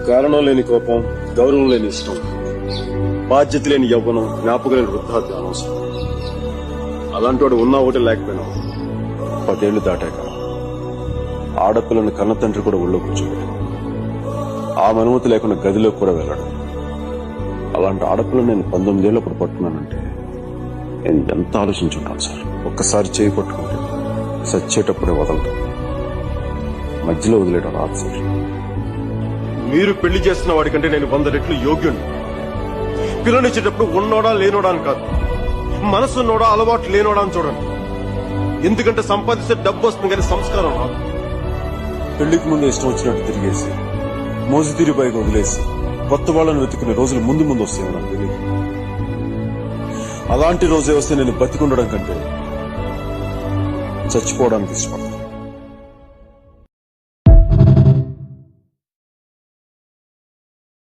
కారణం లేని కోపం, గౌరవం లేని ఇష్టం, బాధ్యత లేని యవ్వనం, జ్ఞాపకం లేని వృద్ధాప్యం అనవసరం. అలాంటి వాడు ఉన్నా ఒకటి లేకపోయినా 10 ఏళ్లు దాటాక ఆడపిల్లని కన్న తండ్రి కూడా ఒళ్ళో కూర్చోబెట్టాడు. ఆ అనుమతి లేకుండా గదిలోకి కూడా వెళ్ళాడు. అలాంటి ఆడపిల్లని నేను 19 ఏళ్ళప్పుడు పట్టుకున్నానంటే నేను ఎంత ఆలోచించుంటాను సార్. ఒక్కసారి చేయి పట్టుకుంటే సచ్చేటప్పుడే వదలటం, మధ్యలో వదిలేయడం రాదు సార్. మీరు పెళ్లి చేస్తున్న వాడికంటే నేను 100 రెట్లు యోగ్యుణ్ణి. పిల్లనిచ్చేటప్పుడు ఉన్నోడా లేనోడా అని కాదు, మనసున్నోడా అలవాటు లేనోడా అని చూడండి. ఎందుకంటే సంపాదిస్తే డబ్బు వస్తుంది కానీ సంస్కారం రాదు. పెళ్లికి ముందు ఇష్టం వచ్చినట్టు తిరిగేసి మోజుతీరి పైకి వదిలేసి కొత్త వాళ్ళని వెతుకునే రోజులు ముందు ముందు వస్తాయో నాకు తెలియదు. అలాంటి రోజే వస్తే నేను బతికుండడం కంటే చచ్చిపోవడానికి ఇష్టపడతాను.